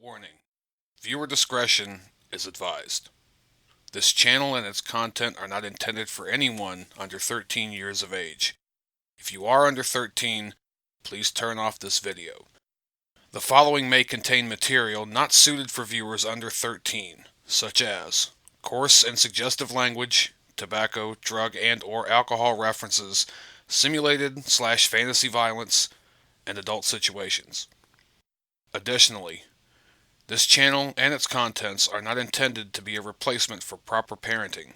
Warning: viewer discretion is advised. This channel and its content are not intended for anyone under 13 years of age. If you are under 13, please turn off this video. The following may contain material not suited for viewers under 13, such as coarse and suggestive language, tobacco, drug and/or alcohol references, simulated/fantasy violence, and adult situations. Additionally, this channel and its contents are not intended to be a replacement for proper parenting.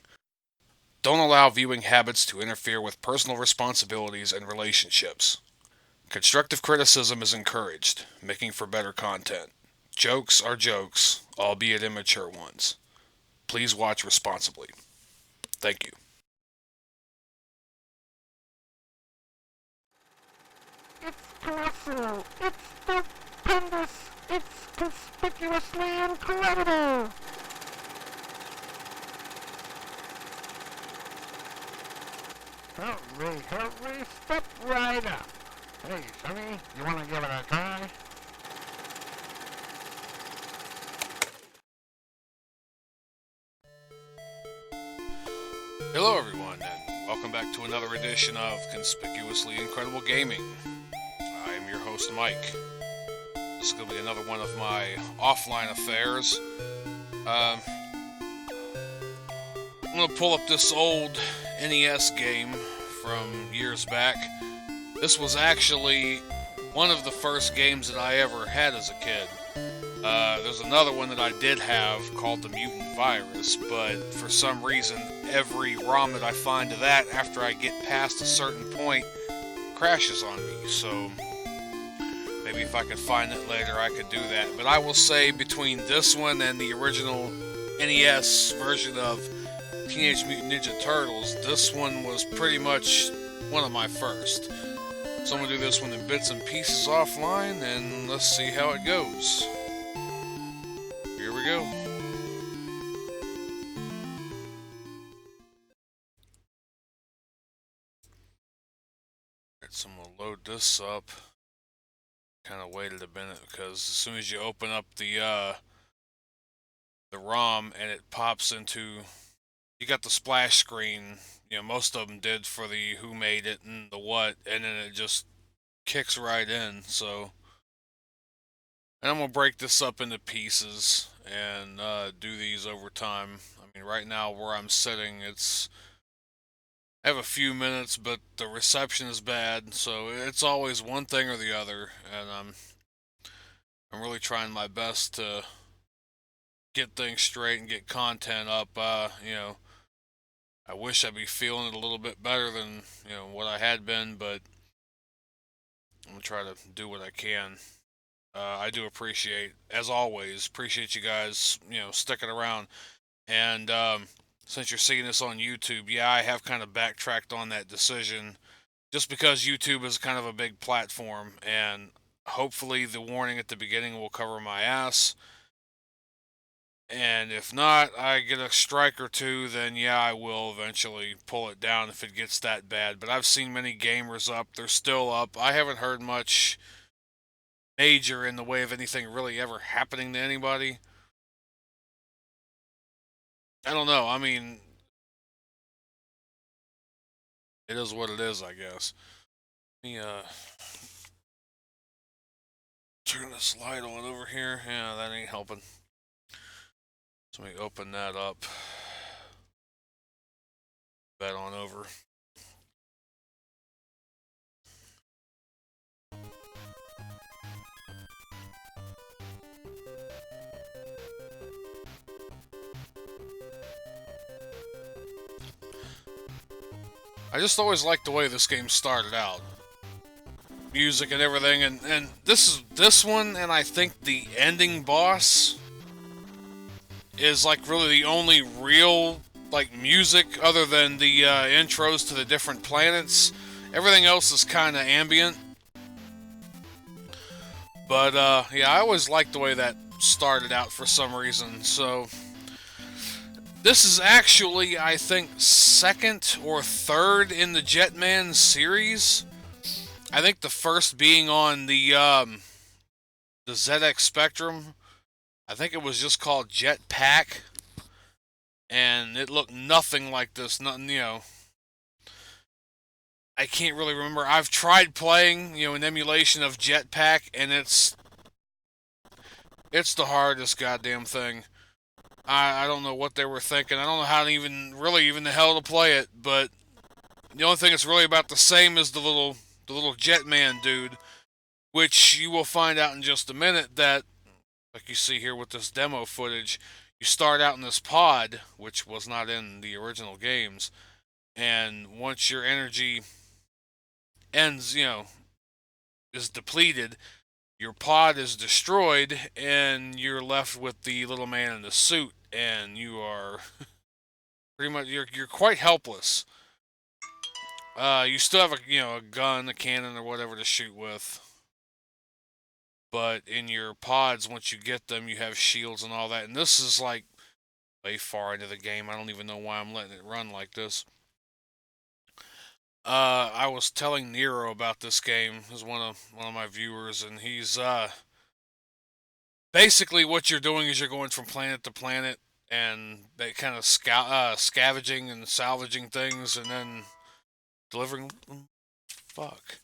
Don't allow viewing habits to interfere with personal responsibilities and relationships. Constructive criticism is encouraged, making for better content. Jokes are jokes, albeit immature ones. Please watch responsibly. Thank you. It's colossal, it's stupendous, it's conspicuously incredible! Hurry, step right up. Hey, Sonny, you want to give it a try? Hello everyone, and welcome back to another edition of Conspicuously Incredible Gaming. I am your host, Mike. This is going to be another one of my offline affairs. I'm going to pull up this old NES game from years back. This was actually one of the first games that I ever had as a kid. There's another one that I did have called the Mutant Virus, but for some reason every ROM that I find of that after I get past a certain point crashes on me, so maybe if I could find it later I could do that. But I will say between this one and the original NES version of Teenage Mutant Ninja Turtles, this one was pretty much one of my first. So I'm going to do this one in bits and pieces offline, and let's see how it goes. Here we go. Alright, so I'm going to load this up. Kind of waited a minute because as soon as you open up the ROM and it pops into, you got the splash screen, you know, most of them did for the who made it and the what, and then it just kicks right in. So, and I'm gonna break this up into pieces and do these over time. I mean, right now where I'm sitting, I have a few minutes, but the reception is bad, so it's always one thing or the other, and I'm really trying my best to get things straight and get content up. I wish I'd be feeling it a little bit better than, what I had been, but I'm gonna try to do what I can. I do as always, appreciate you guys, sticking around. And since you're seeing this on YouTube, yeah, I have kind of backtracked on that decision, just because YouTube is kind of a big platform, and hopefully the warning at the beginning will cover my ass. And if not, I get a strike or two, then yeah, I will eventually pull it down if it gets that bad. But I've seen many gamers up, they're still up. I haven't heard much major in the way of anything really ever happening to anybody. I don't know, I mean, it is what it is, I guess. Let me, turn this light on over here. Yeah, that ain't helping. So let me open that up. That on over. I just always liked the way this game started out. Music and everything, and this one, and I think the ending boss is like really the only real like music other than the intros to the different planets. Everything else is kind of ambient. But yeah, I always liked the way that started out for some reason. So this is actually, I think, second or third in the Jetman series. I think the first being on the ZX Spectrum, I think it was just called Jetpack, and it looked nothing like this. Nothing, I can't really remember. I've tried playing, an emulation of Jetpack, and it's the hardest goddamn thing. I don't know what they were thinking. I don't know how to even the hell to play it. But the only thing that's really about the same is the little Jetman dude, which you will find out in just a minute that, like you see here with this demo footage, you start out in this pod, which was not in the original games, and once your energy ends, is depleted, your pod is destroyed, and you're left with the little man in the suit, and you are pretty much you're quite helpless. You still have a gun, a cannon, or whatever to shoot with, but in your pods, once you get them, you have shields and all that. And this is like way far into the game. I don't even know why I'm letting it run like this. I was telling Nero about this game. He's one of my viewers, and he's basically what you're doing is you're going from planet to planet and they kind of scavenging and salvaging things and then delivering them. Fuck.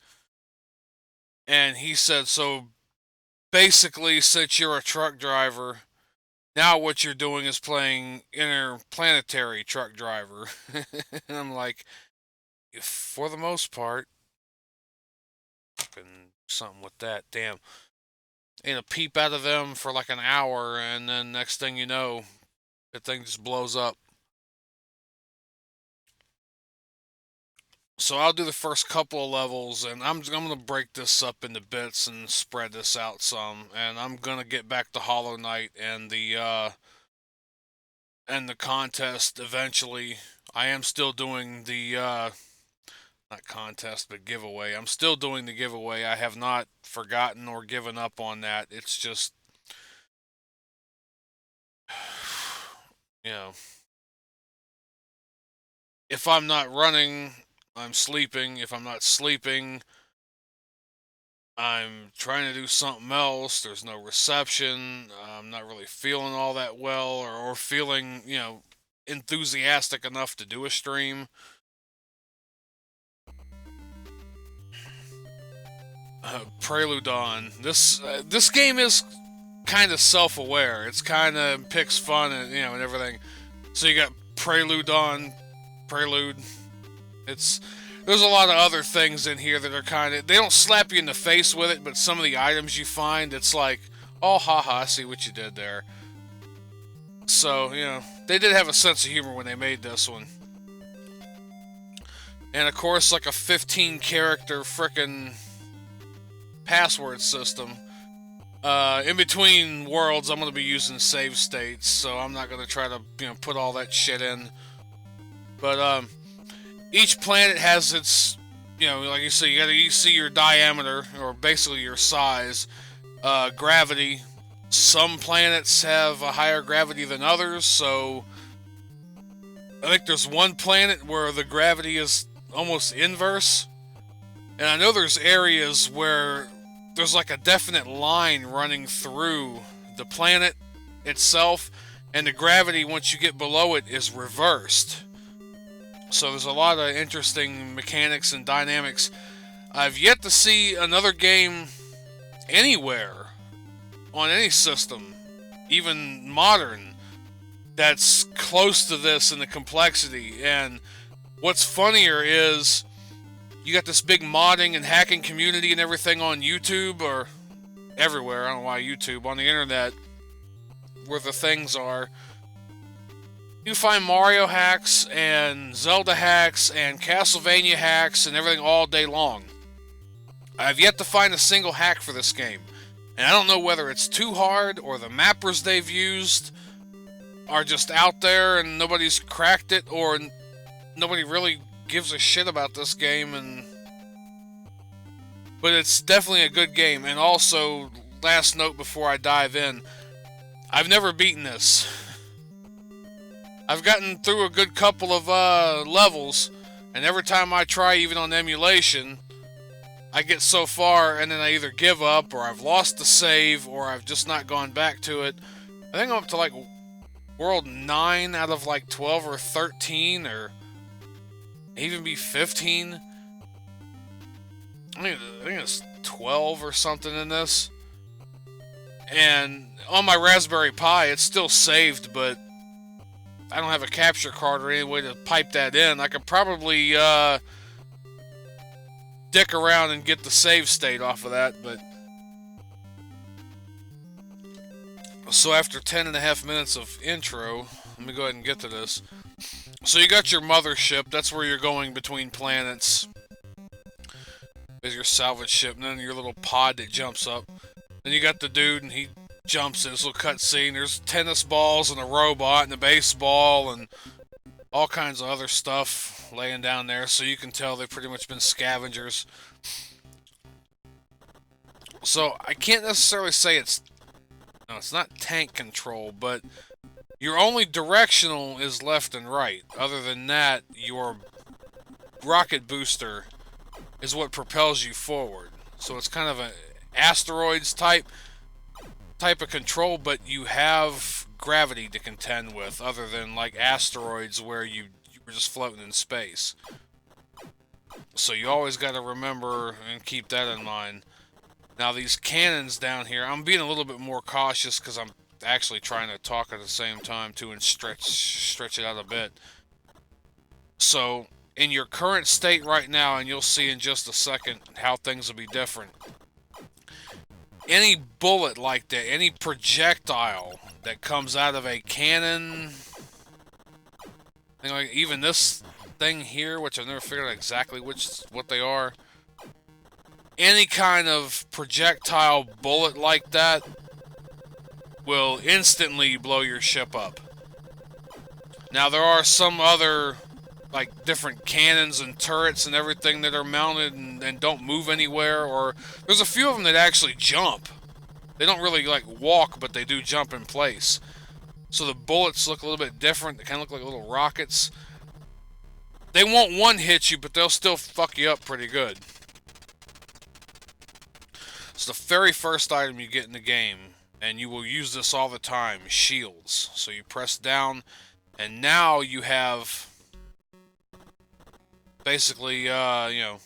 And he said, so basically, since you're a truck driver, now what you're doing is playing interplanetary truck driver. And I'm like, for the most part, fucking something with that. Damn. Ain't a peep out of them for like an hour, and then next thing you know, the thing just blows up. So I'll do the first couple of levels, and I'm gonna break this up into bits and spread this out some, and I'm gonna get back to Hollow Knight and the contest eventually. I am still doing the not contest but giveaway. I'm still doing the giveaway. I have not forgotten or given up on that. It's just you know, if I'm not running, I'm sleeping. If I'm not sleeping, I'm trying to do something else. There's no reception. I'm not really feeling all that well or feeling, enthusiastic enough to do a stream. Prelude on. This game is kind of self-aware. It's kind of picks fun and everything. So you got Prelude on, Prelude. It's There's a lot of other things in here that are kind of, they don't slap you in the face with it, but some of the items you find, it's like, oh haha, I see what you did there. So they did have a sense of humor when they made this one. And of course, like a 15 character frickin' password system. In between worlds, I'm going to be using save states, so I'm not going to try to put all that shit in. But each planet has its, like you say, you see your diameter, or basically your size, gravity. Some planets have a higher gravity than others, so I think there's one planet where the gravity is almost inverse. And I know there's areas where there's like a definite line running through the planet itself, and the gravity, once you get below it, is reversed. So there's a lot of interesting mechanics and dynamics. I've yet to see another game anywhere on any system, even modern, that's close to this in the complexity. And what's funnier is you got this big modding and hacking community and everything on YouTube, or everywhere, I don't know why YouTube, on the internet, where the things are. You find Mario hacks and Zelda hacks and Castlevania hacks and everything all day long. I've yet to find a single hack for this game. And I don't know whether it's too hard or the mappers they've used are just out there and nobody's cracked it, or nobody really gives a shit about this game. But it's definitely a good game. And also, last note before I dive in, I've never beaten this. I've gotten through a good couple of levels, and every time I try, even on emulation, I get so far and then I either give up, or I've lost the save, or I've just not gone back to it. I think I'm up to like world 9 out of like 12 or 13, or even be 15. I think it's 12 or something in this. And on my Raspberry Pi, it's still saved, but I don't have a capture card or any way to pipe that in. I could probably dick around and get the save state off of that, but... So after 10 and a half minutes of intro, let me go ahead and get to this. So you got your mothership, that's where you're going between planets. There's your salvage ship, and then your little pod that jumps up. Then you got the dude, and he jumps in this little cutscene. There's tennis balls and a robot and a baseball and all kinds of other stuff laying down there, so you can tell they've pretty much been scavengers. So I can't necessarily say it's not tank control, but your only directional is left and right. Other than that, your rocket booster is what propels you forward. So it's kind of an asteroids type of control, but you have gravity to contend with, other than like asteroids where you were just floating in space. So you always got to remember and keep that in mind. Now these cannons down here, I'm being a little bit more cautious because I'm actually trying to talk at the same time too and stretch it out a bit. So in your current state right now, and you'll see in just a second how things will be different. Any bullet like that, any projectile that comes out of a cannon, like even this thing here, which I've never figured out exactly what they are. Any kind of projectile bullet like that will instantly blow your ship up. Now there are some other like different cannons and turrets and everything that are mounted and don't move anywhere, or there's a few of them that actually jump. They don't really like walk, but they do jump in place. So the bullets look a little bit different. They kind of look like little rockets. They won't one-hit you, but they'll still fuck you up pretty good. So the very first item you get in the game, and you will use this all the time, shields. So you press down, and now you have basically, I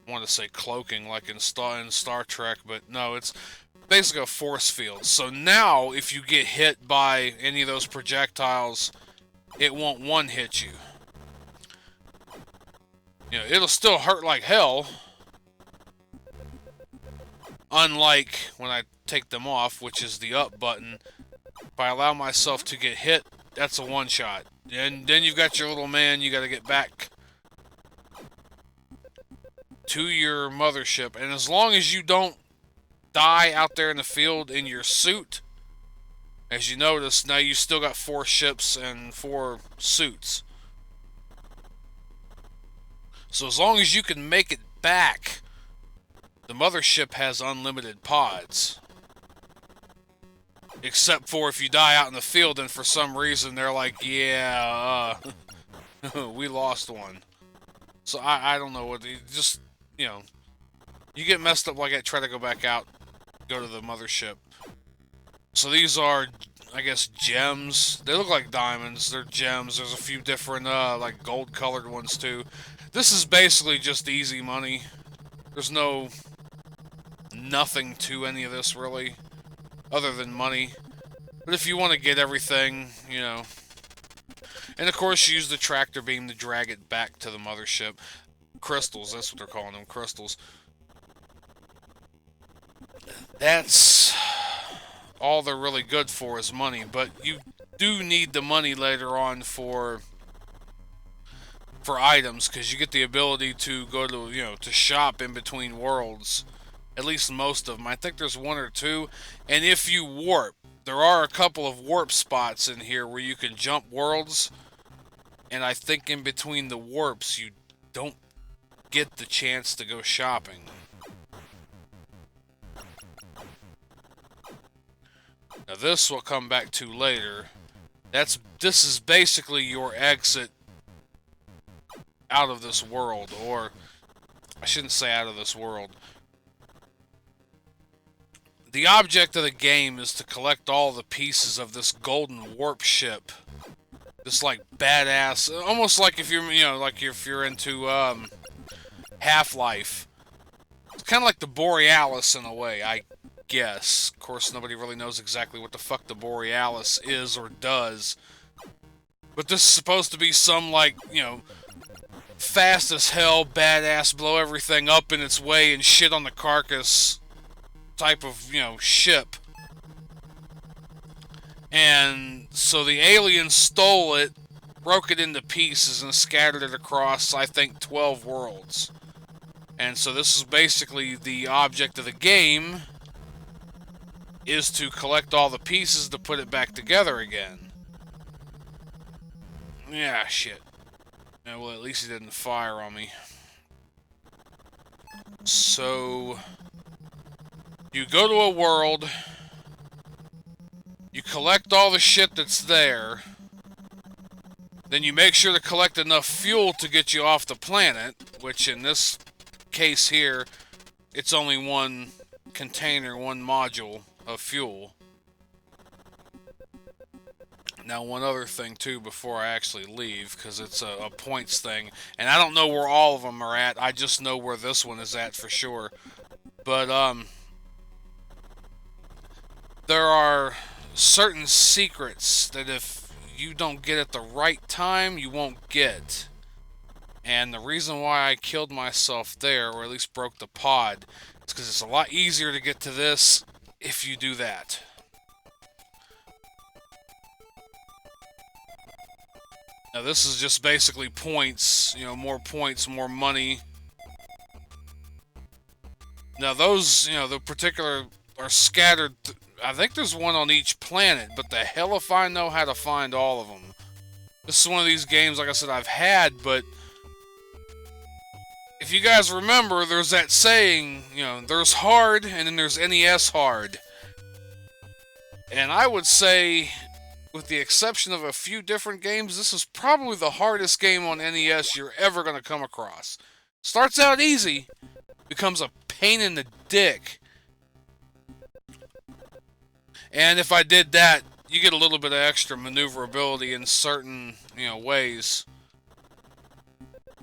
want to say cloaking like in Star Trek, but no, it's basically a force field. So now, if you get hit by any of those projectiles, it won't one-hit you. It'll still hurt like hell. Unlike when I take them off, which is the up button. If I allow myself to get hit, that's a one-shot. And then you've got your little man, you gotta get back to your mothership. And as long as you don't die out there in the field in your suit, as you notice, now you still got 4 ships and 4 suits. So as long as you can make it back, the mothership has unlimited pods. Except for if you die out in the field and for some reason they're like, yeah, we lost one. So I don't know what, just, you get messed up like that, try to go back out, go to the mothership. So these are, I guess, gems. They look like diamonds, they're gems. There's a few different, like gold colored ones too. This is basically just easy money. There's nothing to any of this really, other than money. But if you want to get everything, and of course you use the tractor beam to drag it back to the mothership. Crystals, that's what they're calling them, crystals. That's all they're really good for, is money, but you do need the money later on for items, because you get the ability to go to, to shop in between worlds. At least most of them. I think there's 1 or 2. And if you warp, there are a couple of warp spots in here where you can jump worlds. And I think in between the warps, you don't get the chance to go shopping. Now this we'll come back to later. This is basically your exit out of this world, or I shouldn't say out of this world. the object of the game is to collect all the pieces of this Golden Warpship. This like badass, almost like if you're, like if you're into Half-Life. It's kind of like the Borealis in a way, I guess. Of course, nobody really knows exactly what the fuck the Borealis is or does. But this is supposed to be some, like, fast as hell, badass, blow everything up in its way and shit on the carcass type of, ship. And so the aliens stole it, broke it into pieces, and scattered it across, I think, 12 worlds. And so this is basically the object of the game, is to collect all the pieces to put it back together again. Yeah, shit. Yeah, well, at least he didn't fire on me. So, you go to a world, you collect all the shit that's there, then you make sure to collect enough fuel to get you off the planet, which in this case here, it's only one container, one module of fuel. Now, one other thing, too, before I actually leave, because it's a points thing, and I don't know where all of them are at, I just know where this one is at for sure. But, there are certain secrets that if you don't get at the right time, you won't get. And the reason why I killed myself there, or at least broke the pod, is because it's a lot easier to get to this if you do that. Now this is just basically points, more points, more money. Now those, the particular are scattered, I think there's one on each planet, but the hell if I know how to find all of them. This is one of these games, like I said, I've had, but if you guys remember, there's that saying, there's hard, and then there's NES hard. And I would say, with the exception of a few different games, this is probably the hardest game on NES you're ever going to come across. Starts out easy, becomes a pain in the dick. And if I did that, you get a little bit of extra maneuverability in certain, ways.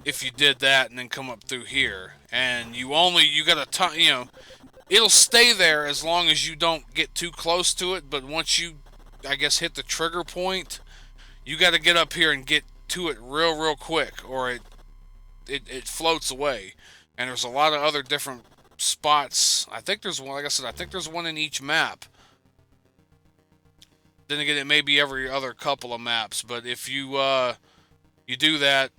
If you did that and then come up through here. And you gotta, it'll stay there as long as you don't get too close to it, but once you, I guess, hit the trigger point, you gotta get up here and get to it real quick, or it floats away. And there's a lot of other different spots. I think there's one, like I said, I think there's one in each map. Then again, it may be every other couple of maps, but if you you do that,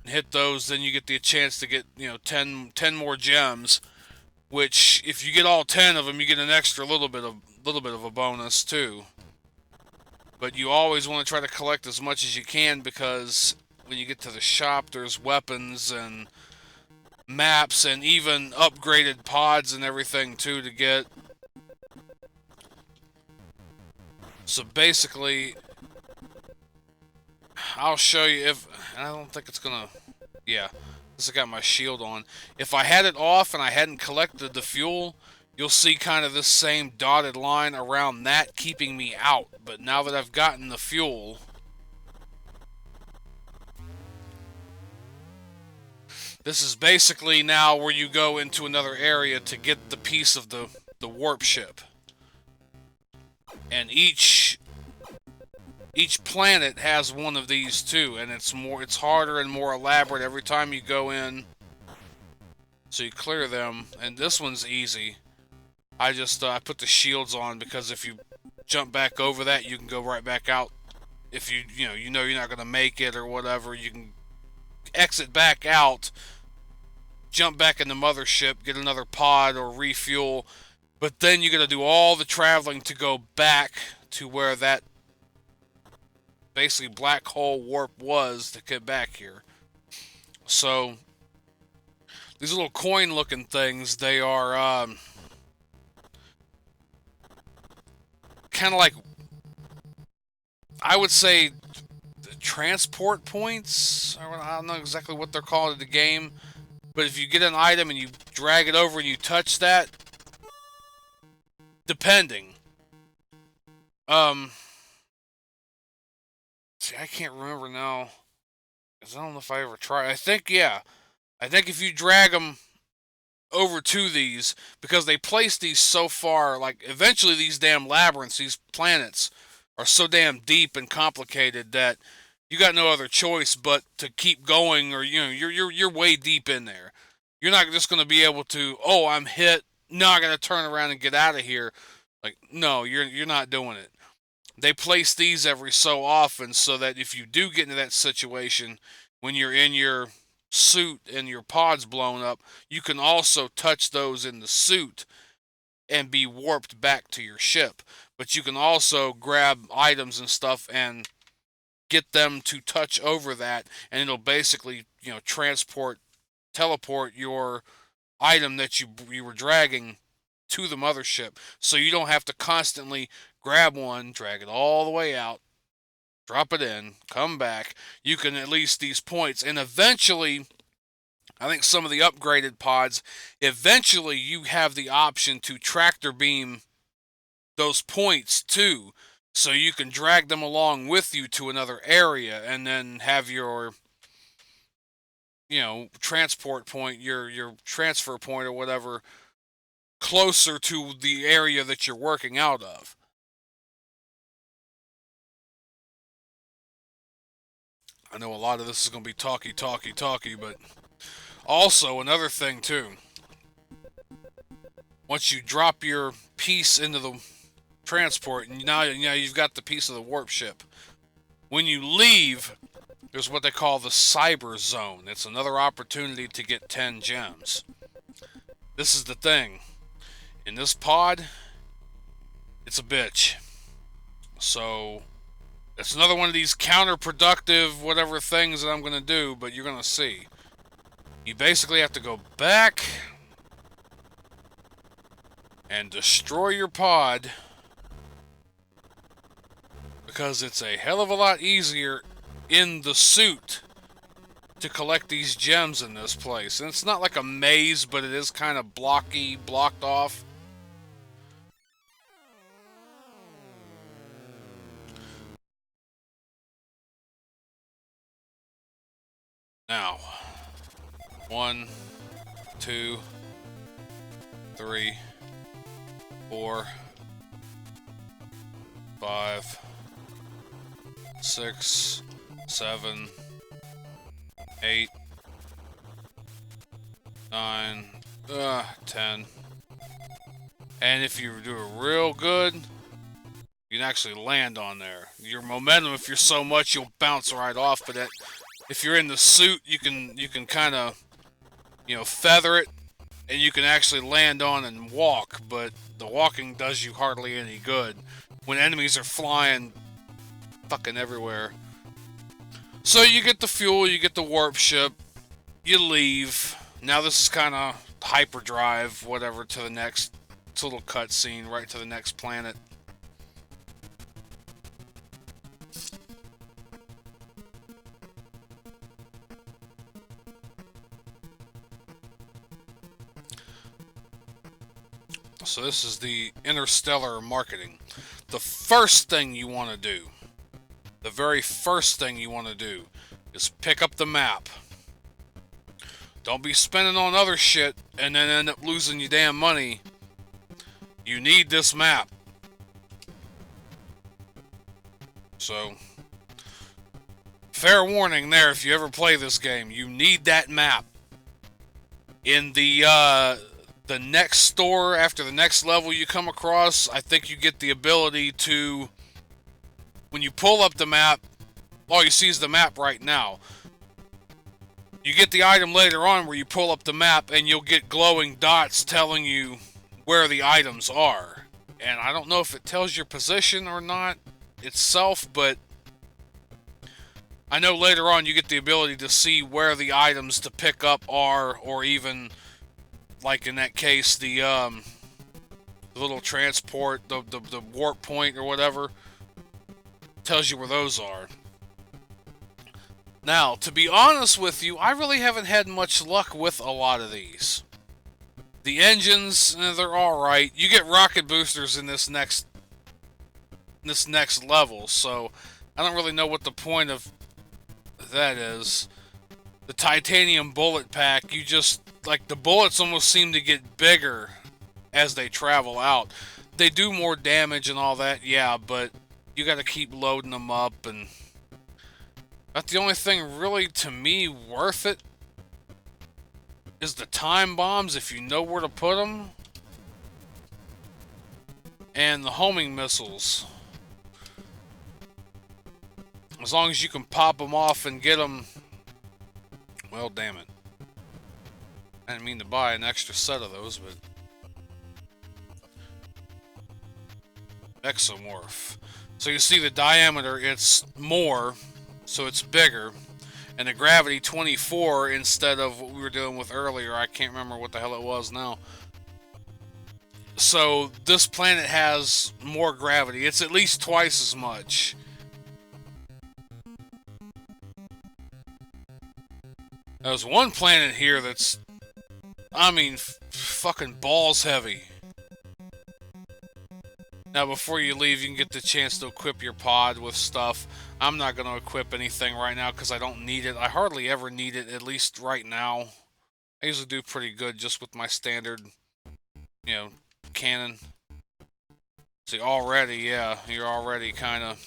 hit those, then you get the chance to get 10 more gems. Which, if you get all 10 of them, you get an extra little bit of a bonus too. But you always want to try to collect as much as you can, because when you get to the shop, there's weapons and maps and even upgraded pods and everything too to get. So basically, I'll show you if, I don't think it's gonna, yeah, this I got my shield on. If I had it off and I hadn't collected the fuel, you'll see kind of this same dotted line around that keeping me out. But now that I've gotten the fuel, this is basically now where you go into another area to get the piece of the warp ship. And each planet has one of these too, and it's harder and more elaborate every time you go in. So you clear them, and this one's easy. I just I put the shields on because if you jump back over that, you can go right back out. If you know you're not gonna make it or whatever, you can exit back out, jump back in the mothership, get another pod or refuel. But then you gotta do all the traveling to go back to where that basically black hole warp was to get back here. So these little coin looking things, they are kind of like, I would say, transport points. I don't know exactly what they're called in the game, but if you get an item and you drag it over and you touch that, depending. See, I can't remember now. 'Cause I don't know if I ever tried. I think, yeah. I think if you drag them over to these, because they place these so far, like, eventually these damn labyrinths, these planets, are so damn deep and complicated that you got no other choice but to keep going, or, you know, you're way deep in there. You're not just going to be able to, oh, I'm hit, now I got to turn around and get out of here. Like, no, you're not doing it. They place these every so often so that if you do get into that situation, when you're in your suit and your pod's blown up, you can also touch those in the suit and be warped back to your ship. But you can also grab items and stuff and get them to touch over that, and it'll basically, you know, teleport your item that you were dragging to the mothership, so you don't have to constantly grab one, drag it all the way out, drop it in, come back. You can at least these points, and eventually, I think some of the upgraded pods, eventually you have the option to tractor beam those points too, so you can drag them along with you to another area, and then have your, you know, transport point, your transfer point or whatever, closer to the area that you're working out of. I know a lot of this is going to be talky, but also another thing too. Once you drop your piece into the transport, and now you've got the piece of the warp ship. When you leave, there's what they call the cyber zone. It's another opportunity to get 10 gems. This is the thing. In this pod, it's a bitch. So, it's another one of these counterproductive whatever things that I'm going to do, but you're going to see. You basically have to go back and destroy your pod, because it's a hell of a lot easier in the suit to collect these gems in this place. And it's not like a maze, but it is kind of blocked off. Now, 1, 2, 3, 4, 5, 6, 7, 8, 9, 10. And if you do it real good, you can actually land on there. Your momentum, if you're so much, you'll bounce right off. But if you're in the suit, you can kind of, you know, feather it, and you can actually land on and walk. But the walking does you hardly any good when enemies are flying fucking everywhere. So you get the fuel, you get the warp ship, you leave. Now this is kind of hyperdrive, whatever, to the next little cutscene, right to the next planet. So this is the interstellar marketing. The first thing you want to do, the very first thing you want to do, is pick up the map. Don't be spending on other shit and then end up losing your damn money. You need this map. So, fair warning there, if you ever play this game, you need that map. In the next store, after the next level you come across, I think you get the ability to, when you pull up the map, all you see is the map right now. You get the item later on where you pull up the map and you'll get glowing dots telling you where the items are. And I don't know if it tells your position or not itself, but I know later on you get the ability to see where the items to pick up are, or even, like in that case, the little transport, the warp point or whatever, tells you where those are. Now, to be honest with you, I really haven't had much luck with a lot of these. The engines, they're alright. You get rocket boosters in this next level, so I don't really know what the point of that is. The titanium bullet pack, you just, like, the bullets almost seem to get bigger as they travel out. They do more damage and all that, yeah, but you gotta keep loading them up, and that's the only thing really, to me, worth it is the time bombs, if you know where to put them, and the homing missiles. As long as you can pop them off and get them. Well, damn it. I didn't mean to buy an extra set of those, but exomorph. So you see the diameter, it's more, so it's bigger. And the gravity 24 instead of what we were dealing with earlier. I can't remember what the hell it was now. So this planet has more gravity. It's at least twice as much. There's one planet here that's, I mean, fucking balls heavy. Now, before you leave, you can get the chance to equip your pod with stuff. I'm not going to equip anything right now because I don't need it. I hardly ever need it, at least right now. I usually do pretty good just with my standard, cannon. See, already, yeah, you're already kind of...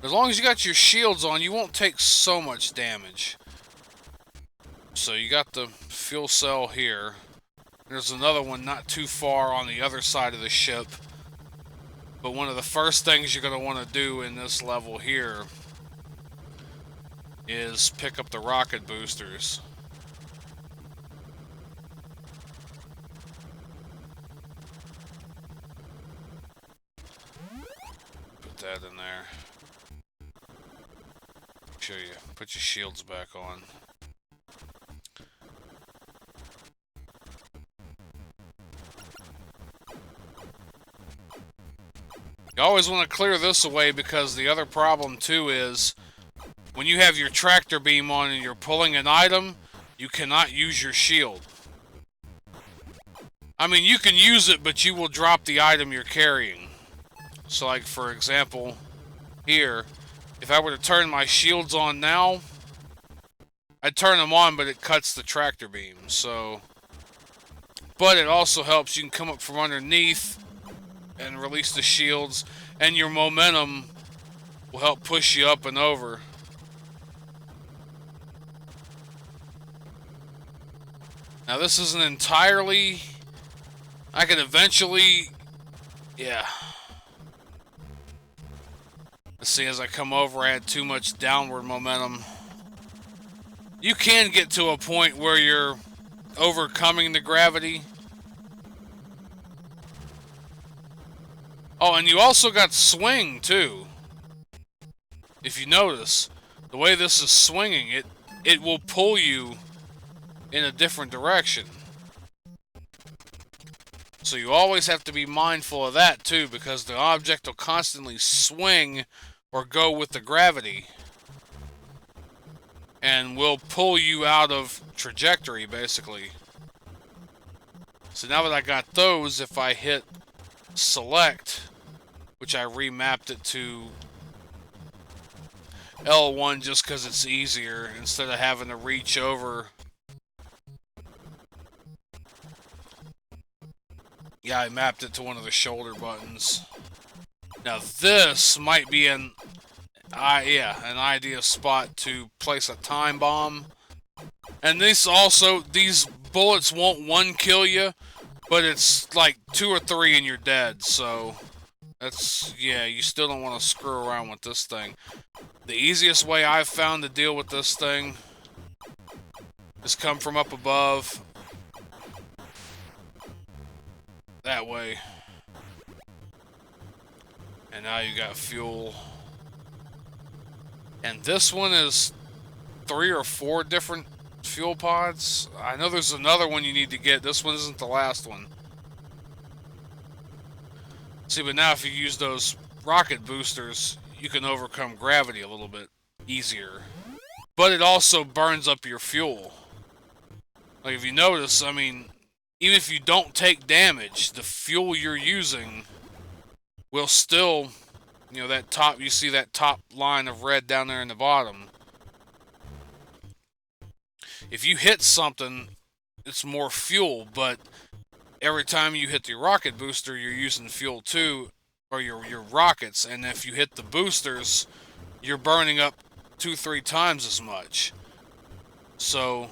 As long as you got your shields on, you won't take so much damage. So you got the fuel cell here. There's another one not too far on the other side of the ship. But one of the first things you're going to want to do in this level here is pick up the rocket boosters. Put that in there. Make sure you put your shields back on. You always want to clear this away because the other problem too is when you have your tractor beam on and you're pulling an item, you cannot use your shield. I mean, you can use it, but you will drop the item you're carrying. So, like, for example, here, if I were to turn my shields on now, I'd turn them on, but it cuts the tractor beam, so... But it also helps. You can come up from underneath and release the shields, and your momentum will help push you up and over. Now, this isn't entirely... I can eventually... Yeah. Let's see, as I come over, I had too much downward momentum. You can get to a point where you're overcoming the gravity. Oh, and you also got swing, too. If you notice, the way this is swinging, it will pull you in a different direction. So you always have to be mindful of that, too, because the object will constantly swing or go with the gravity. And will pull you out of trajectory, basically. So now that I got those, if I hit select, which I remapped it to L1 just because it's easier, instead of having to reach over. Yeah, I mapped it to one of the shoulder buttons. Now this might be an ideal spot to place a time bomb. And these bullets won't one kill you, but it's like 2 or 3 and you're dead, so that's, yeah, you still don't want to screw around with this thing. The easiest way I've found to deal with this thing is come from up above. That way. And now you got fuel. And this one is 3 or 4 different fuel pods. I know there's another one you need to get. This one isn't the last one. See, but now if you use those rocket boosters, you can overcome gravity a little bit easier. But it also burns up your fuel. Like if you notice, I mean, even if you don't take damage, the fuel you're using will still, you know, that top, you see that top line of red down there in the bottom. If you hit something, it's more fuel, but every time you hit the rocket booster, you're using fuel too, or your rockets, and if you hit the boosters, you're burning up 2-3 times as much. So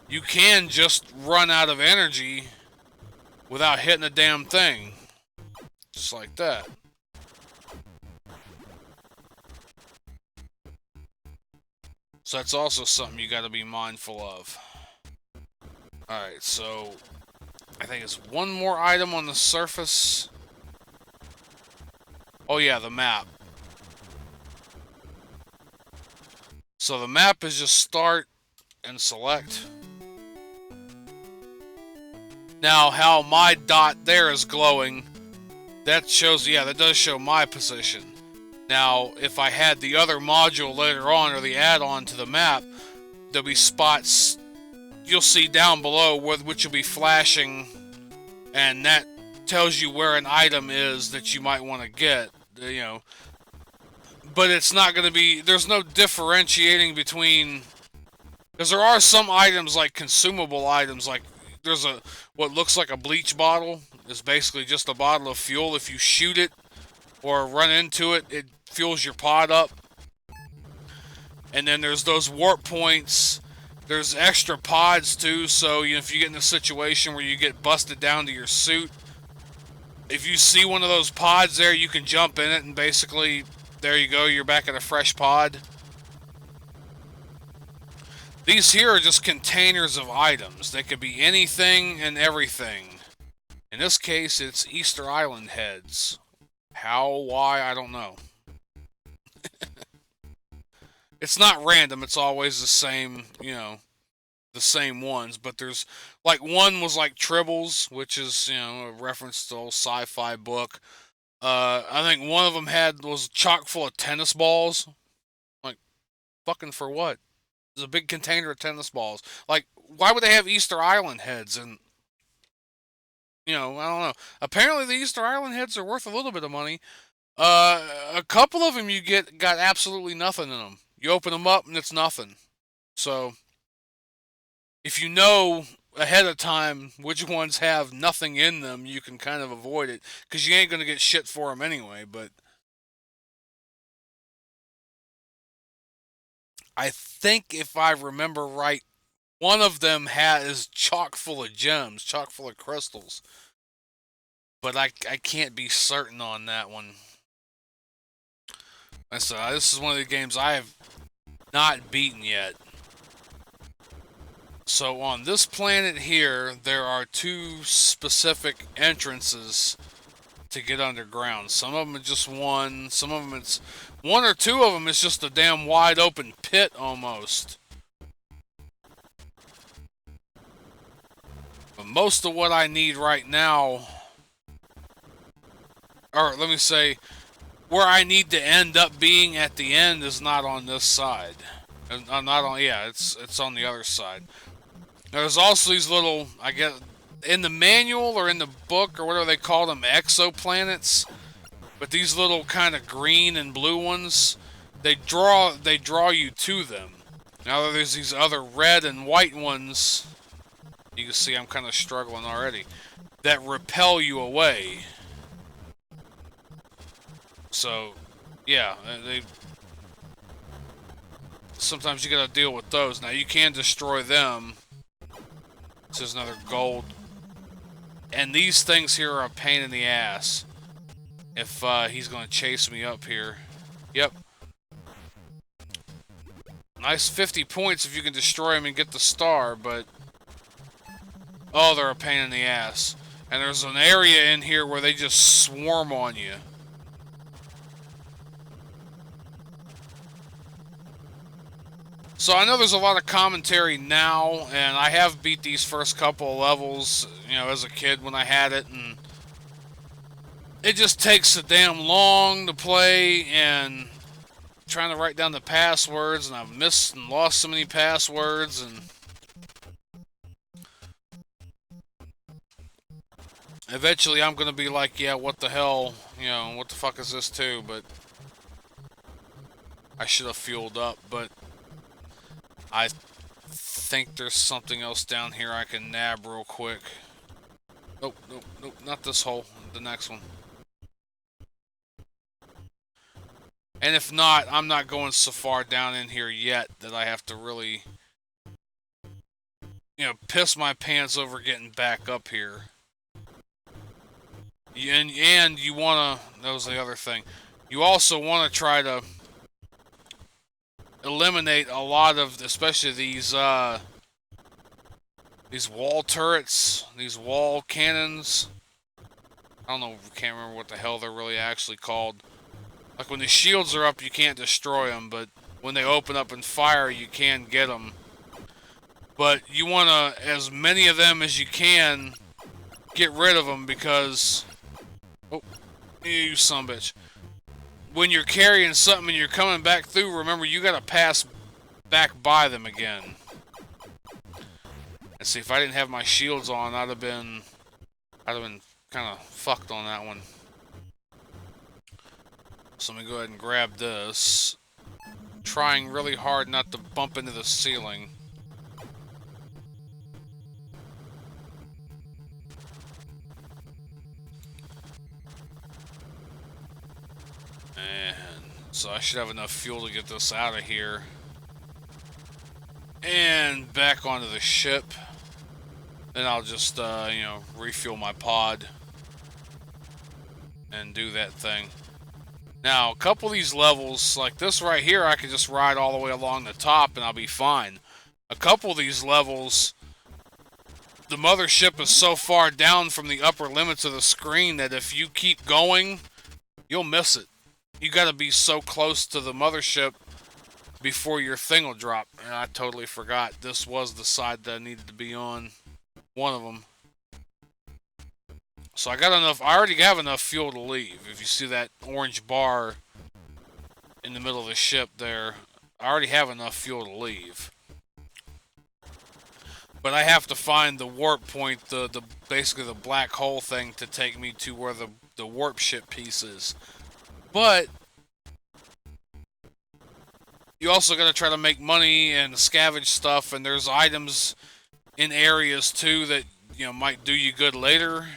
you can just run out of energy without hitting a damn thing. Just like that. So that's also something you gotta be mindful of. Alright, so I think it's one more item on the surface. Oh yeah, the map. So the map is just start and select. Now how my dot there is glowing, that shows, yeah, that does show my position. Now, if I had the other module later on, or the add-on to the map, there'll be spots you'll see down below which will be flashing, and that tells you where an item is that you might want to get, you know. But it's not going to be, there's no differentiating between, because there are some items like consumable items, like there's what looks like a bleach bottle, is basically just a bottle of fuel. If you shoot it or run into it, it fuels your pod up. And then there's those warp points. There's extra pods too, so you know, if you get in a situation where you get busted down to your suit, if you see one of those pods there, you can jump in it and basically, there you go, you're back in a fresh pod. These here are just containers of items. They could be anything and everything. In this case, it's Easter Island heads. How, why, I don't know. It's not random, it's always the same, you know, the same ones, but there's, like, one was like Tribbles, which is, you know, a reference to the old sci-fi book. I think one of them was chock full of tennis balls. Like, fucking for what? There's a big container of tennis balls. Like, why would they have Easter Island heads? And, you know, I don't know. Apparently the Easter Island heads are worth a little bit of money. A couple of them got absolutely nothing in them. You open them up and it's nothing. So, if you know ahead of time which ones have nothing in them, you can kind of avoid it. Because you ain't going to get shit for them anyway, but I think if I remember right, one of them is chock full of gems, chock full of crystals. But I can't be certain on that one. So this is one of the games I have not beaten yet. So on this planet here, there are two specific entrances to get underground. Some of them are just one. Some of them it's one or two of them is just a damn wide open pit almost. But most of what I need right now, or let me say, where I need to end up being at the end is not on this side. Not on, yeah, it's on the other side. There's also these little, I guess, in the manual or in the book or whatever they call them, exoplanets. But these little kind of green and blue ones, they draw you to them. Now there's these other red and white ones. You can see I'm kind of struggling already. That repel you away. So, yeah, sometimes you gotta deal with those. Now you can destroy them. This is another gold. And these things here are a pain in the ass. If he's gonna chase me up here. Yep. Nice 50 points if you can destroy him and get the star, but oh, they're a pain in the ass. And there's an area in here where they just swarm on you. So I know there's a lot of commentary now, and I have beat these first couple of levels, you know, as a kid when I had it, and it just takes so damn long to play, and trying to write down the passwords, and I've missed and lost so many passwords, and eventually I'm gonna be like, yeah, what the hell, you know, what the fuck is this too? But I should have fueled up, but I think there's something else down here I can nab real quick. Nope, nope, nope, not this hole, the next one. And if not, I'm not going so far down in here yet that I have to really, you know, piss my pants over getting back up here. And you want to, that was the other thing, you also want to try to eliminate a lot of, especially these wall turrets, these wall cannons. I don't know, can't remember what the hell they're really actually called. Like when the shields are up, you can't destroy them, but when they open up and fire, you can get them. But you want to, as many of them as you can, get rid of them because, oh, you son of a bitch. When you're carrying something and you're coming back through, remember you gotta pass back by them again. And see, if I didn't have my shields on, I'd have been kind of fucked on that one. So let me go ahead and grab this. Trying really hard not to bump into the ceiling. And so I should have enough fuel to get this out of here. And back onto the ship. Then I'll just, you know, refuel my pod. And do that thing. Now, a couple of these levels, like this right here, I can just ride all the way along the top and I'll be fine. A couple of these levels, the mothership is so far down from the upper limits of the screen that if you keep going, you'll miss it. You gotta be so close to the mothership before your thing will drop. And I totally forgot this was the side that I needed to be on. One of them. So I got enough, I already have enough fuel to leave. If you see that orange bar in the middle of the ship there, I already have enough fuel to leave. But I have to find the warp point, the basically the black hole thing to take me to where the warp ship piece is. But you also got to try to make money and scavenge stuff, and there's items in areas too that, you know, might do you good later.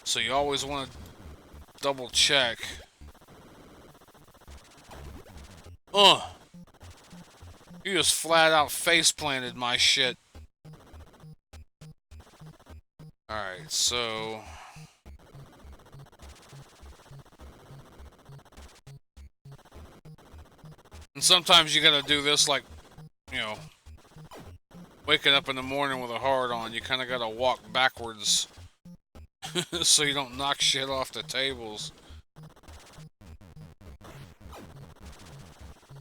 So you always want to double check. You just flat out face planted my shit. Alright, so and sometimes you gotta do this, like, you know, waking up in the morning with a hard on, you kinda gotta walk backwards so you don't knock shit off the tables.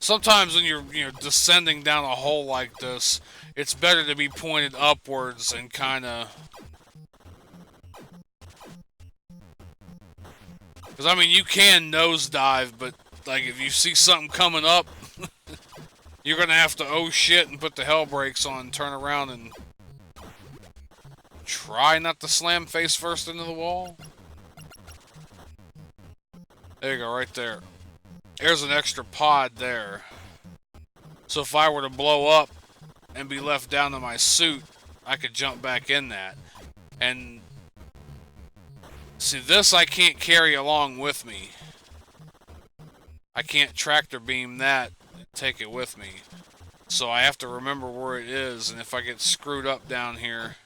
Sometimes when you're, you know, descending down a hole like this, it's better to be pointed upwards and kinda, because I mean, you can nosedive, but like if you see something coming up, you're gonna have to oh shit and put the hell brakes on, turn around, and try not to slam face first into the wall. There you go, right there. There's an extra pod there. So if I were to blow up and be left down to my suit, I could jump back in that. And see, this I can't carry along with me. I can't tractor beam that and take it with me. So I have to remember where it is, and if I get screwed up down here,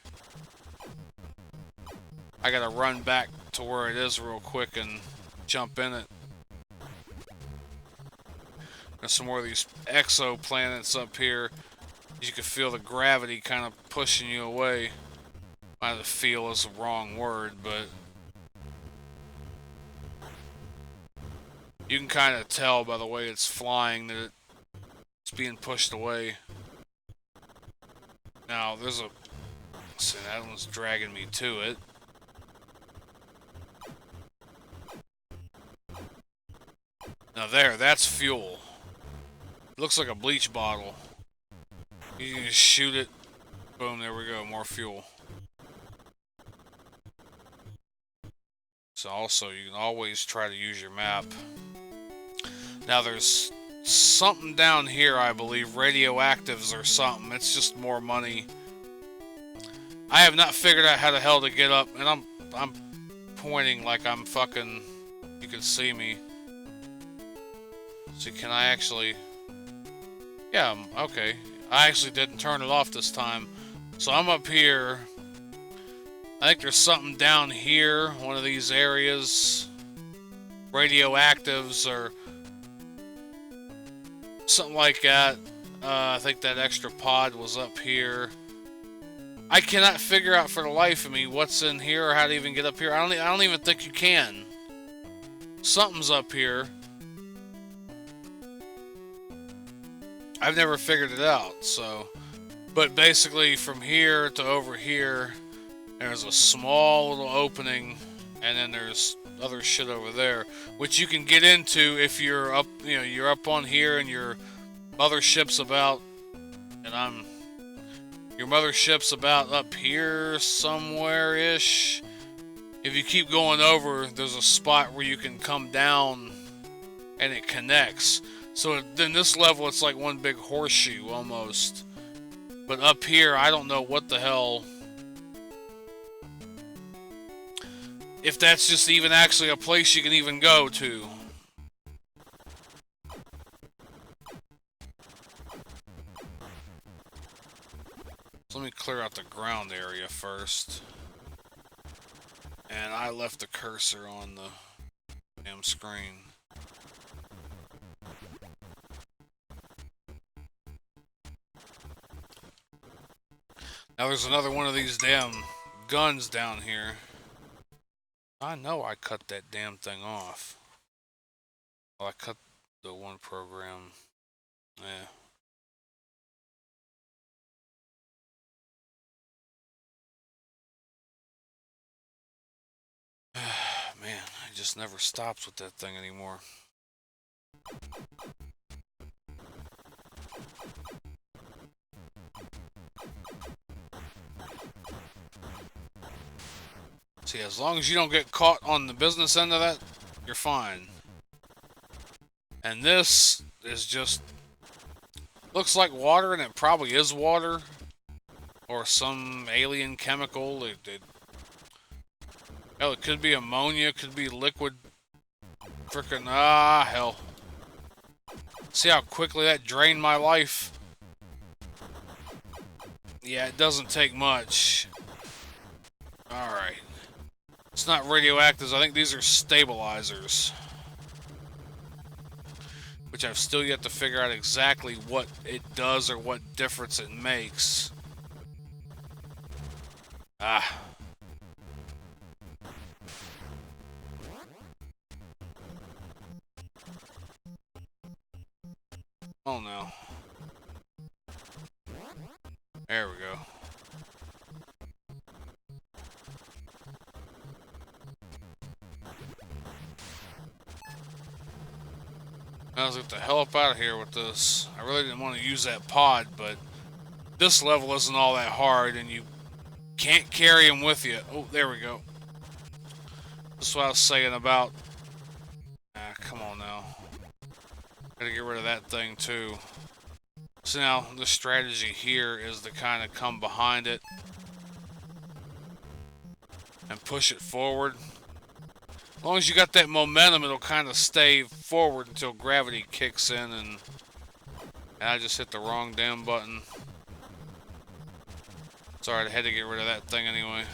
I gotta run back to where it is real quick and jump in it. There's some more of these exoplanets up here. You can feel the gravity kind of pushing you away. Might feel is the wrong word, but you can kind of tell by the way it's flying that it's being pushed away. Now, there's a... see, that one's dragging me to it. Now there, that's fuel. Looks like a bleach bottle. You can just shoot it. Boom, there we go, more fuel. So also, you can always try to use your map. Now there's something down here, I believe, radioactives or something. It's just more money. I have not figured out how the hell to get up, and I'm pointing like I'm fucking. You can see me. So can I actually? Yeah, okay. I actually didn't turn it off this time. So I'm up here. I think there's something down here, one of these areas. Radioactives or something like that. I think that extra pod was up here. I cannot figure out for the life of me what's in here or how to even get up here. I don't even think you can. Something's up here. I've never figured it out, so. But basically from here to over here, there's a small little opening, and then there's other shit over there, which you can get into if you're up, you know, you're up on here and your mothership's about, and your mothership's about up here somewhere-ish. If you keep going over, there's a spot where you can come down and it connects. So then this level, it's like one big horseshoe almost. But up here, I don't know what the hell. If that's just even actually a place you can even go to. So let me clear out the ground area first. And I left the cursor on the damn screen. Now there's another one of these damn guns down here. I know I cut that damn thing off. Well, I cut the one program. Yeah. Man, it just never stops with that thing anymore. See, as long as you don't get caught on the business end of that, you're fine. And this is just looks like water, and it probably is water or some alien chemical. Hell, it could be ammonia, it could be liquid. Frickin' hell. See how quickly that drained my life? Yeah, it doesn't take much. Alright. It's not radioactives, I think these are stabilizers. Which I've still yet to figure out exactly what it does or what difference it makes. Ah. Oh no. There we go. I was like, get the hell up out of here with this. I really didn't want to use that pod, but this level isn't all that hard, and you can't carry them with you. Oh, there we go. This is what I was saying about. Ah, come on now. Gotta get rid of that thing too. So now the strategy here is to kind of come behind it and push it forward. As long as you got that momentum, it'll kind of stay forward until gravity kicks in, and I just hit the wrong damn button. It's alright, I had to get rid of that thing anyway.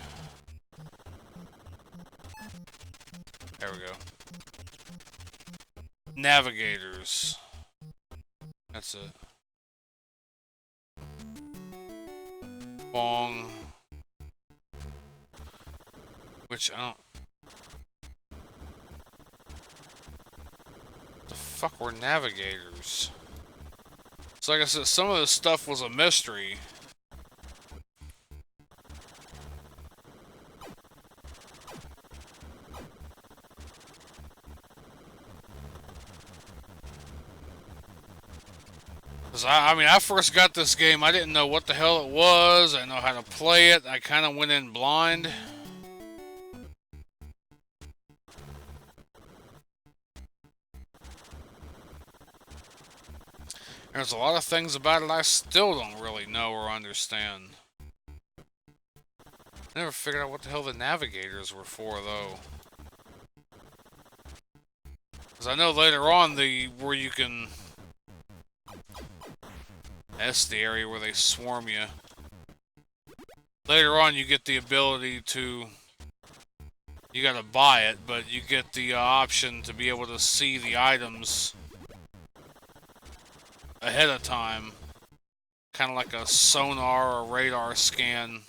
There we go. Navigators. That's it. Bong. Which I don't. The fuck were navigators? So like I said, some of this stuff was a mystery. Cause I mean, I first got this game, I didn't know what the hell it was. I didn't know how to play it. I kind of went in blind. There's a lot of things about it I still don't really know or understand. I never figured out what the hell the navigators were for, though. Cause I know later on where you can. That's the area where they swarm you. Later on, you get the ability to. You gotta buy it, but you get the option to be able to see the items ahead of time. Kind of like a sonar or radar scan.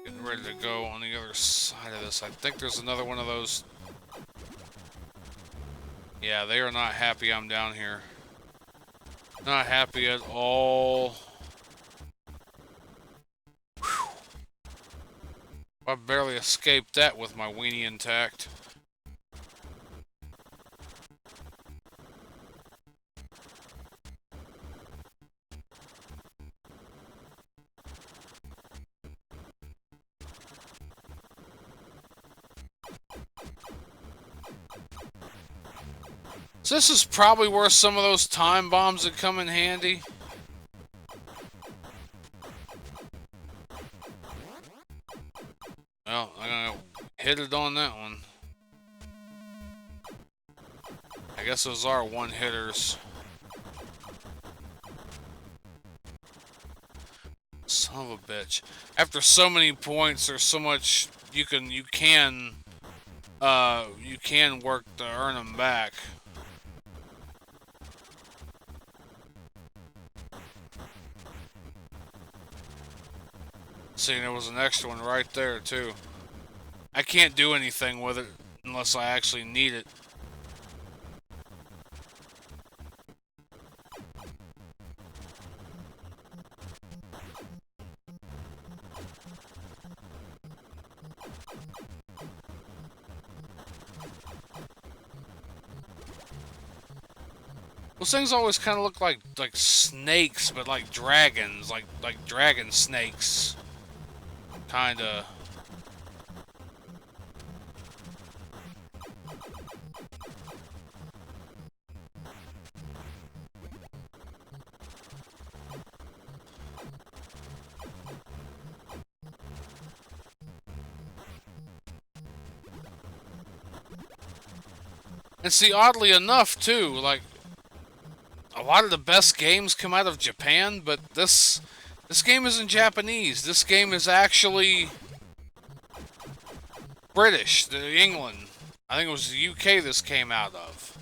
Getting ready to go on the other side of this. I think there's another one of those. Yeah, they are not happy I'm down here. Not happy at all. Whew. I barely escaped that with my weenie intact. So this is probably where some of those time bombs would come in handy. Well, I'm gonna hit it on that one. I guess those are one-hitters. Son of a bitch. After so many points, there's so much you can work to earn them back. See, there was an extra one right there, too. I can't do anything with it unless I actually need it. Those things always kind of look like snakes, but like dragons, like dragon snakes, kind of. And see, oddly enough, too, like a lot of the best games come out of Japan, but this game isn't Japanese. This game is actually British, England. I think it was the UK this came out of,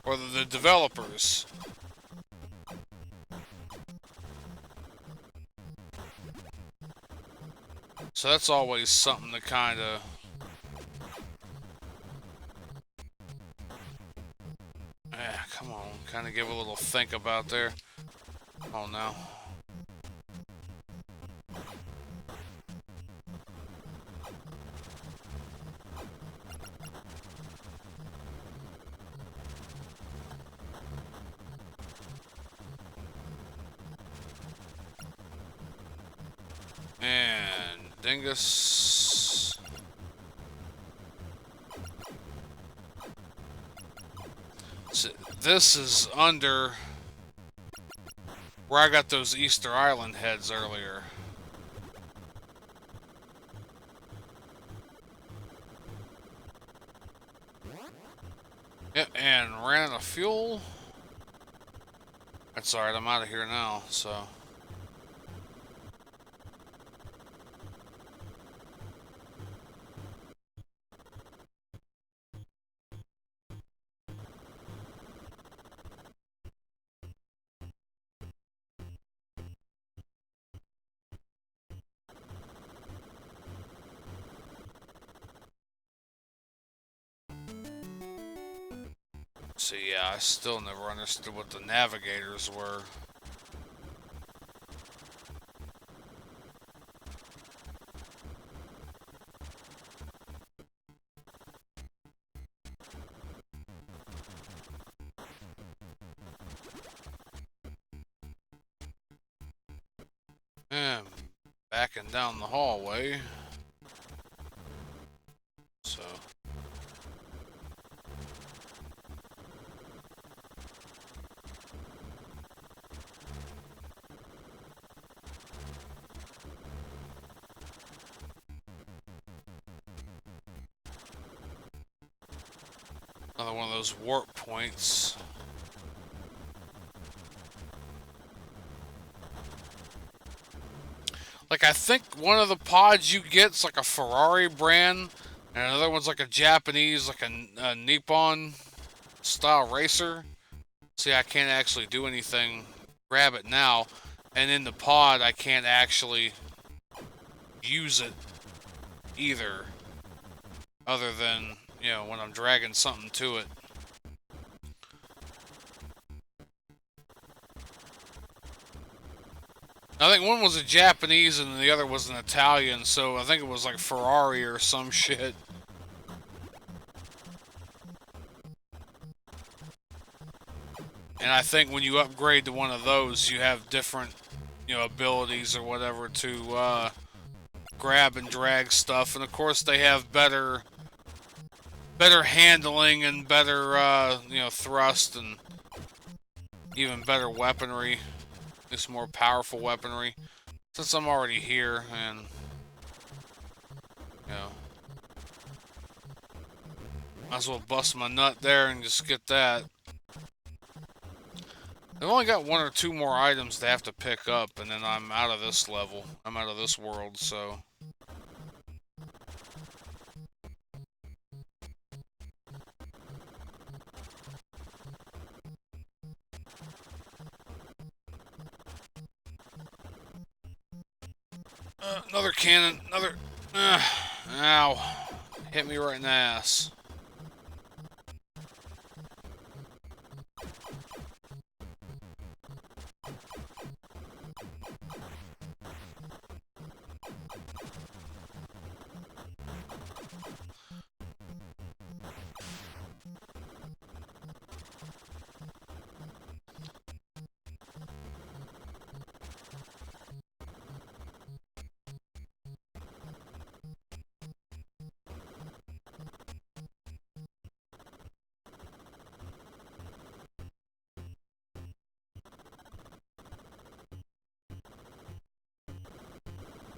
or the developers. So that's always something to kind of. Yeah, come on, kind of give a little think about there. Oh no. And Dingus. So this is under where I got those Easter Island heads earlier. Yep, and ran out of fuel. That's alright, I'm out of here now, so. So yeah, I still never understood what the navigators were. And backing down the hallway. So. Another one of those warp points. Like, I think one of the pods you get's like a Ferrari brand, and another one's like a Japanese, like a Nippon style racer. See, I can't actually do anything. Grab it now, and in the pod, I can't actually use it either, other than, you know, when I'm dragging something to it. I think one was a Japanese and the other was an Italian, so I think it was like Ferrari or some shit. And I think when you upgrade to one of those, you have different, you know, abilities or whatever to grab and drag stuff. And of course, they have better handling and better, you know, thrust and even better weaponry. It's more powerful weaponry. Since I'm already here, and you know, might as well bust my nut there and just get that. I've only got one or two more items to have to pick up, and then I'm out of this level. I'm out of this world, so. Another cannon, another. Ow. Hit me right in the ass.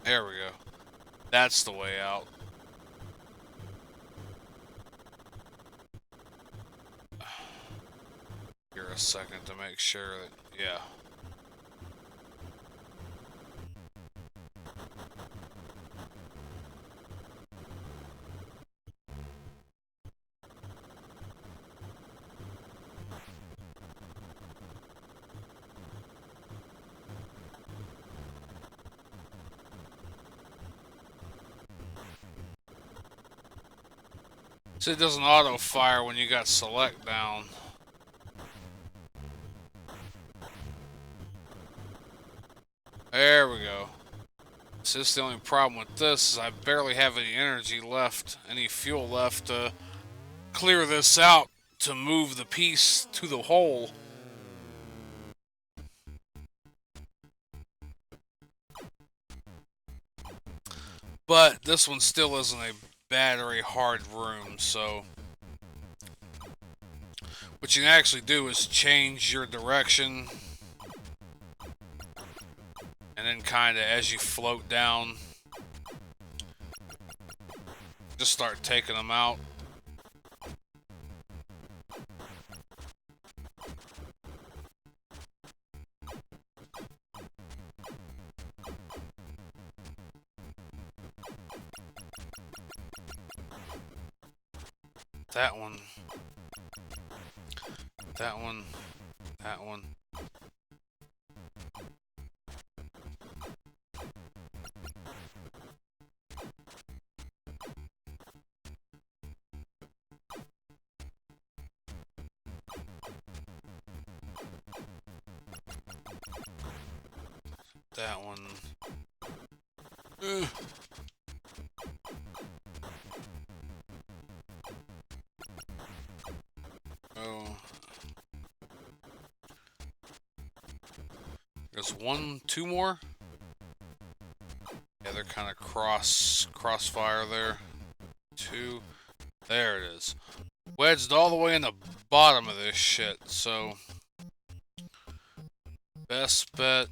There we go. That's the way out. Here a second to make sure that, yeah. So it doesn't auto fire when you got select down. There we go. So this is the only problem with this is I barely have any energy left, any fuel left to clear this out to move the piece to the hole. But this one still isn't a battery hard room, so what you can actually do is change your direction, and then kind of as you float down, just start taking them out. That one. That one. That one. That one. Ugh. Oh. There's one, two more? they're kind of crossfire there. 2. There it is. Wedged all the way in the bottom of this shit, so best bet.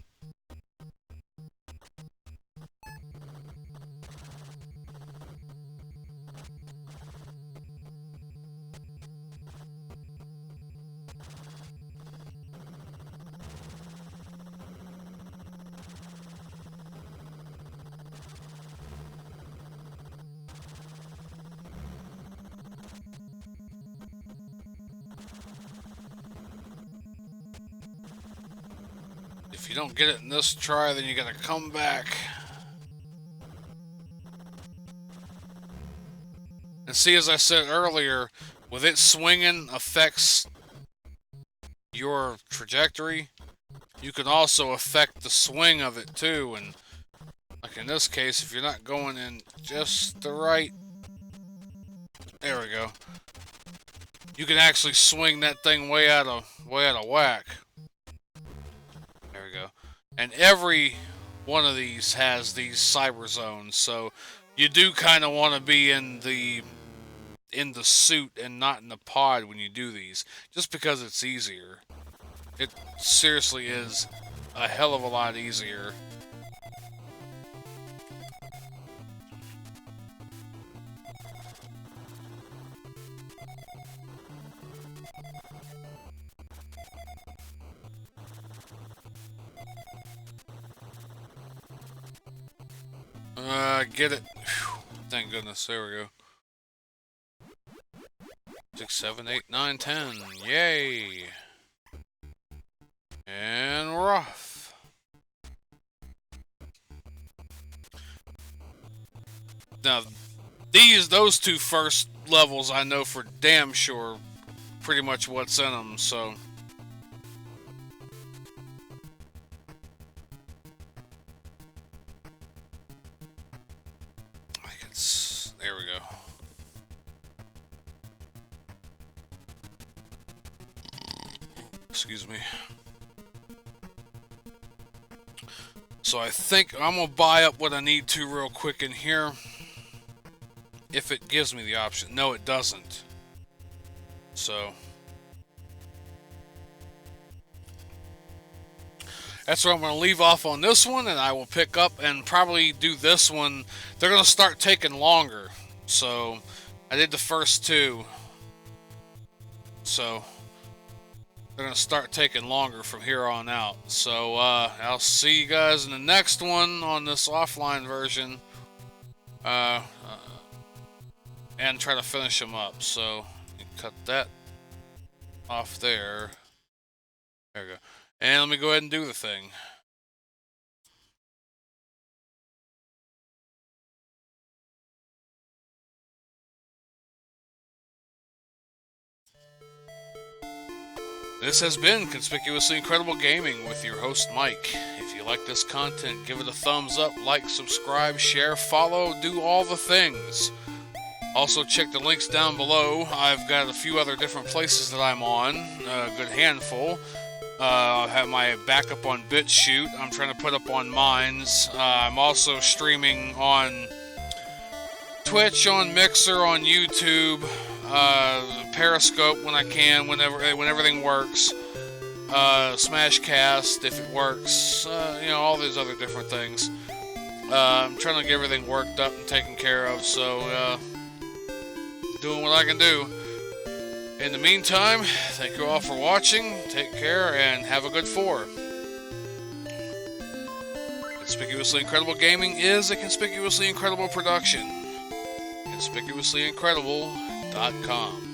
If you don't get it in this try, then you gotta come back. And see, as I said earlier, with it swinging affects your trajectory, you can also affect the swing of it too. And like in this case, if you're not going in just the right, there we go, you can actually swing that thing way out of whack. There we go. And every one of these has these cyber zones, so you do kind of want to be in the suit and not in the pod when you do these, just because it's easier. It seriously is a hell of a lot easier. Get it. Whew. Thank goodness. There we go. 6, 7, 8, 9, 10. Yay. And we're off. Now, those two first levels I know for damn sure pretty much what's in them, so. There we go. Excuse me. So I think I'm gonna buy up what I need to real quick in here. If it gives me the option. No, it doesn't. So that's where I'm going to leave off on this one, and I will pick up and probably do this one. They're going to start taking longer. So I did the first 2. So they're going to start taking longer from here on out. So I'll see you guys in the next one on this offline version. And try to finish them up. So you cut that off there. There we go. And let me go ahead and do the thing. This has been Conspicuously Incredible Gaming with your host, Mike. If you like this content, give it a thumbs up, like, subscribe, share, follow, do all the things. Also, check the links down below. I've got a few other different places that I'm on, a good handful. I have my backup on BitChute. I'm trying to put up on Mines. I'm also streaming on Twitch, on Mixer, on YouTube, Periscope when I can, when everything works. Smashcast if it works. All these other different things. I'm trying to get everything worked up and taken care of, so doing what I can do. In the meantime, thank you all for watching, take care, and have a good 4. Conspicuously Incredible Gaming is a Conspicuously Incredible production. ConspicuouslyIncredible.com